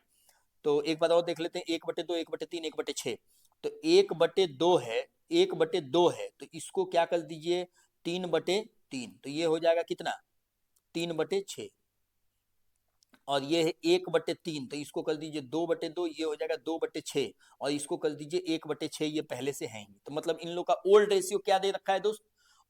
तो एक बार और देख लेते हैं। 1/2, 1/3, 1/6। तो 1/2 है, 1/2 है, तो इसको क्या कर दीजिए, 3/3। तो ये हो जाएगा कितना? 3/6। और ये है 1/3, तो इसको कर दीजिए 2/2, ये हो जाएगा 2/6, और इसको कर दीजिए 1/6, ये पहले से है ही। तो मतलब इन लोग का ओल्ड रेशियो क्या दे रखा है दोस्त?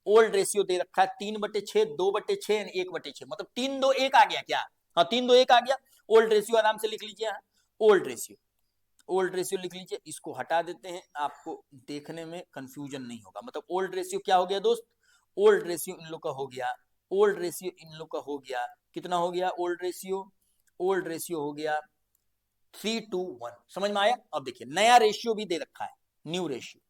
ओल्ड रेशियो दे रखा है 3/6, 2/6 एंड 1/6। मतलब 3 2 1 आ गया क्या? हाँ, 3 2 1 आ गया। ओल्ड रेशियो आराम से लिख लीजिए, ओल्ड रेशियो, ओल्ड रेशियो लिख लीजिए। इसको हटा देते हैं, आपको देखने में कंफ्यूजन नहीं होगा। मतलब ओल्ड रेशियो क्या हो गया दोस्त? ओल्ड रेशियो इन लोग का हो गया, ओल्ड रेशियो इन लोग का हो गया, कितना हो गया ओल्ड रेशियो? ओल्ड रेशियो हो गया 3:1। समझ में आया? अब देखिए, नया रेशियो भी दे रखा है, न्यू रेशियो,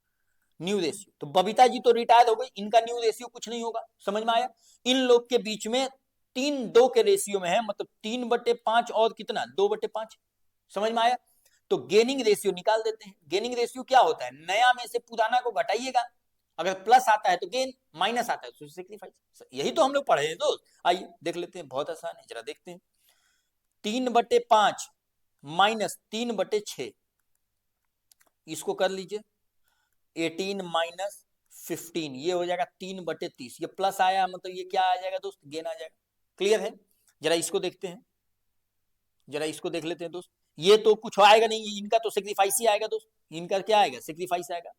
न्यू रेशियो। तो बबीता जी तो रिटायर हो गई, इनका न्यू रेशियो कुछ नहीं होगा। समझ में आया? इन लोग के बीच में 3:2 के रेशियो में है, मतलब 3/5 और कितना 2/5। समझ में आया? तो गेनिंग रेशियो निकाल देते हैं। गेनिंग रेशियो क्या होता है? नया में से पुराना को घटाइएगा, अगर प्लस आता है तो गेन, माइनस आता है तो सेक्रीफाइस। यही तो हम लोग पढ़े हैं दोस्त। आइए देख लेते हैं, बहुत आसान है, जरा देखते हैं। 3/5 माइनस 3/6, इसको कर लीजिए 18 माइनस 15, ये हो जाएगा 3/30। ये प्लस आया, मतलब ये क्या आ जाएगा दोस्त? गेन आ जाएगा। क्लियर है? जरा इसको देखते हैं, जरा इसको देख लेते हैं दोस्त। ये तो कुछ आएगा नहीं, इनका तो सेक्रीफाइस ही आएगा दोस्त। इनका क्या आएगा? सेक्रीफाइस आएगा,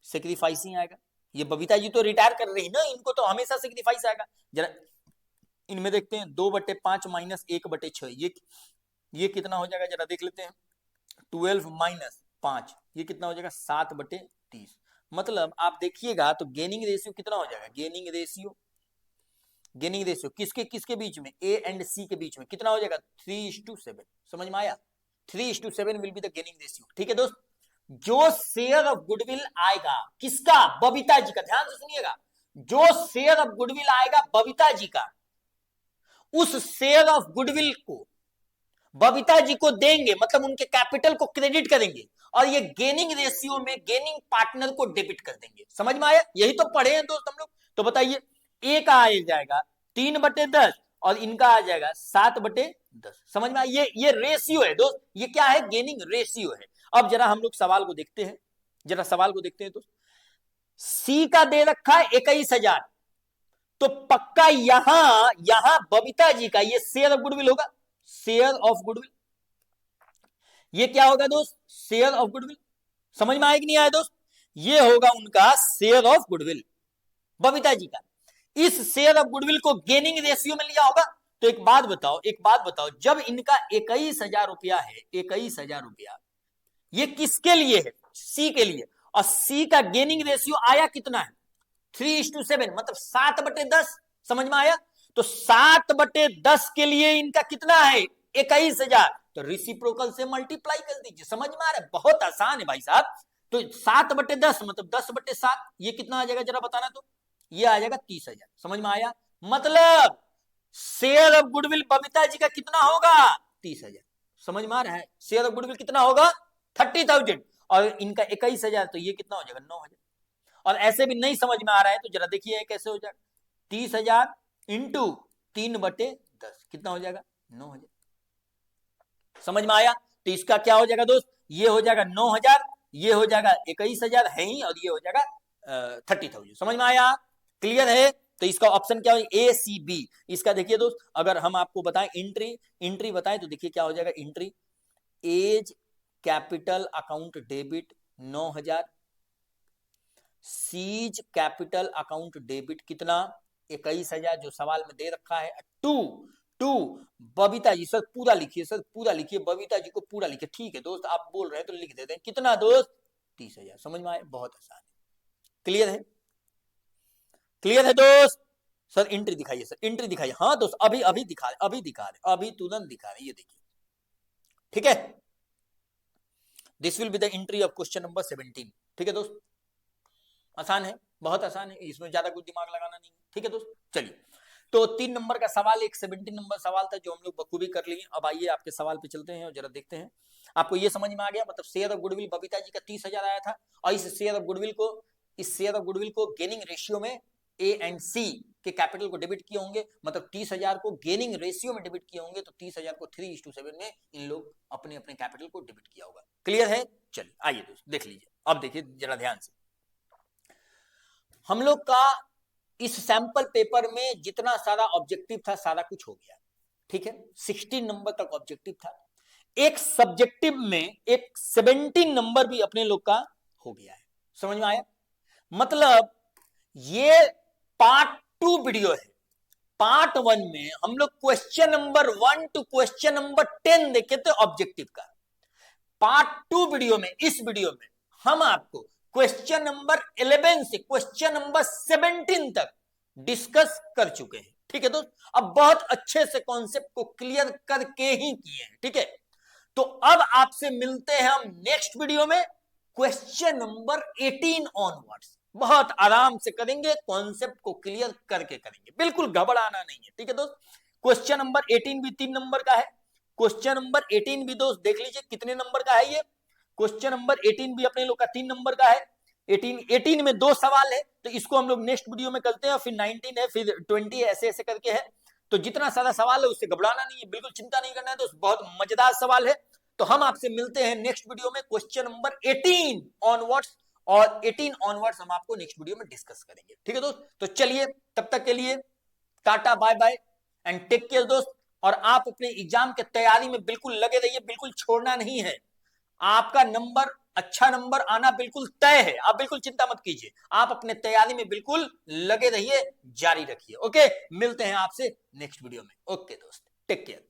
सेक्रीफाइस ही आएगा। ये बबीता जी तो रिटायर कर रही ना, इनको तो हमेशा सेक्रीफाइस आएगा। जरा इनमें देखते हैं, 2/5 माइनस 1/6, ये कितना हो जाएगा जरा देख लेते हैं। 12 माइनस 5, ये कितना हो जाएगा 7/30। मतलब आप देखिएगा तो गेनिंग रेशियो कितना हो जाएगा, गेनिंग रेशियो किसके किसके बीच में, ए एंड सी के बीच में कितना हो जाएगा 3:7। समझ में आया, 3:7 will be the gaining ratio. ठीक है दोस्त, जो शेयर ऑफ गुडविल आएगा किसका, बबीता जी का, ध्यान से सुनिएगा, जो शेयर ऑफ गुडविल आएगा बबीता जी का, उस शेयर ऑफ गुडविल को बबीता जी को देंगे, मतलब उनके कैपिटल को क्रेडिट करेंगे, और ये गेनिंग रेशियो में गेनिंग पार्टनर को डेबिट कर देंगे। समझ में आया, यही तो पढ़े हैं दोस्त हम लोग। तो बताइए, ए का आ जाएगा 3/10 और इनका आ जाएगा 7/10। समझ में आया, ये रेशियो है दोस्त, ये क्या है, गेनिंग रेशियो है। अब जरा हम लोग सवाल को देखते हैं, जरा सवाल को देखते हैं दोस्त। सी का दे रखा है 21,000, तो पक्का यहां बबीता जी का ये शेयर ऑफ गुडविल होगा, शेयर ऑफ गुडविल, ये क्या होगा दोस्त, शेयर ऑफ गुडविल। समझ में आया कि नहीं आया दोस्त, ये होगा उनका share of goodwill, Babita ji का। इस शेयर ऑफ गुडविल को गेनिंग रेशियो में लिया होगा। तो एक बात बताओ, जब इनका 21,000 रुपया है, 21,000 रुपया, ये किसके लिए है, सी के लिए, और सी का गेनिंग रेशियो आया कितना है 3:7, मतलब 7/10। समझ में आया, तो 7/10 के लिए इनका कितना है 21,000, तो रिसिप्रोकल से मल्टीप्लाई कर दीजिए। समझ में आ रहा है, बहुत आसान है भाई साहब। तो 7/10 मतलब 10/7, ये कितना आ जाएगा जरा बताना, तो ये आ जाएगा 30,000। समझ में आया, मतलब share of goodwill Babita ji का कितना होगा 30,000। समझ में आ रहा है, शेयर ऑफ गुडविल कितना होगा 30,000, और इनका 21,000, तो ये कितना हो जाएगा 9,000। और ऐसे भी नहीं समझ में आ रहा है तो जरा देखिए कैसे हो जाएगा, 30,000 इंटू 3/10 कितना हो जाएगा 9,000। समझ में आया, तो इसका क्या हो जाएगा दोस्त, ये हो जाएगा 9,000, ये हो जाएगा 21,000 है ही, और ये हो जाएगा 30,000। समझ में आया, क्लियर है। तो इसका ऑप्शन क्या हो, ए सी बी। इसका देखिए दोस्त, अगर हम आपको बताएं एंट्री बताएं तो देखिए क्या हो जाएगा, entry as capital account debit 9,000, C's capital account debit कितना 21,000 जो सवाल में दे रखा है, टू बबीता जी, सर पूरा लिखिए बबीता जी को पूरा लिखिए। ठीक है दोस्त, आप बोल रहे हैं तो लिख देते हैं, कितना दोस्त 30,000। समझ में आए, बहुत आसान है, क्लियर है, क्लियर है दोस्त। सर एंट्री दिखाइए, सर एंट्री दिखाइए। हाँ दोस्त, अभी दिखा रहे, अभी तुरंत दिखा रहे, ये देखिए, ठीक है। This will be the entry of question number 17। ठीक है दोस्त, आसान है, बहुत आसान है, इसमें ज्यादा कुछ दिमाग लगाना नहीं है। ठीक है दोस्त, चलिए, तो 3 नंबर का सवाल, एक 17 नंबर सवाल था जो हम लोग बखूबी कर लिए। अब आइए आपके सवाल पे चलते हैं और जरा देखते हैं, आपको ये समझ में आ गया, मतलब share of goodwill Babita ji का 30,000 आया था, और इस शेयर ऑफ गुडविल को गेनिंग रेशियो में ए एंड सी के कैपिटल को डेबिट किए होंगे, मतलब 30,000 को गेनिंग रेशियो में डेबिट किए होंगे, तो 30,000 को 3:7 में इन लोग अपने अपने कैपिटल को डेबिट किया होगा। क्लियर है, चलिए आइए दोस्त देख लीजिए। अब देखिए जरा ध्यान से, हम लोग का इस सैंपल पेपर में जितना सारा ऑब्जेक्टिव था सारा कुछ हो गया, ठीक है, 16 नंबर तक ऑब्जेक्टिव था। एक सब्जेक्टिव में एक 17 नंबर भी अपने लोग का हो गया है। समझ में आया, मतलब ये पार्ट 2 वीडियो है। पार्ट 1 में हम लोग question number 1 to question number 10 देखे थे ऑब्जेक्टिव का। पार्ट 2 वीडियो में, इस वीडियो में हम आपको क्वेश्चन नंबर 11 से क्वेश्चन नंबर 17 तक डिस्कस कर चुके हैं। ठीक है दोस्त, अब बहुत अच्छे से कॉन्सेप्ट को क्लियर करके ही किए हैं। ठीक है, तो अब आपसे मिलते हैं हम नेक्स्ट वीडियो में क्वेश्चन नंबर 18 ऑनवर्ड्स। बहुत आराम से करेंगे, कॉन्सेप्ट को क्लियर करके करेंगे, बिल्कुल घबराना नहीं है। ठीक है दोस्त, क्वेश्चन नंबर 18 भी 3 नंबर का है। क्वेश्चन नंबर 18 भी दोस्त देख लीजिए कितने नंबर का है। ये क्वेश्चन नंबर 18 भी अपने लोग का 3 नंबर का है। 18 में 2 सवाल है, तो इसको हम लोग नेक्स्ट वीडियो में करते हैं। फिर 19 है, फिर 20 है, ऐसे ऐसे करके है। तो जितना सारा सवाल है उससे घबराना नहीं है, बिल्कुल चिंता नहीं करना है दोस्त, बहुत मजेदार सवाल है। तो हम आपसे मिलते हैं नेक्स्ट वीडियो में क्वेश्चन नंबर 18 ऑनवर्ड्स, और 18 ऑनवर्ड्स हम आपको नेक्स्ट वीडियो में डिस्कस करेंगे। ठीक है दोस्त, तो चलिए तब तक के लिए tata bye bye and take care दोस्त। और आप अपने एग्जाम के तैयारी में बिल्कुल लगे रहिए, बिल्कुल छोड़ना नहीं है। आपका नंबर, अच्छा नंबर आना बिल्कुल तय है, आप बिल्कुल चिंता मत कीजिए, आप अपने तैयारी में बिल्कुल लगे रहिए, जारी रखिए। ओके, मिलते हैं आपसे नेक्स्ट वीडियो में। ओके दोस्त, टेक केयर।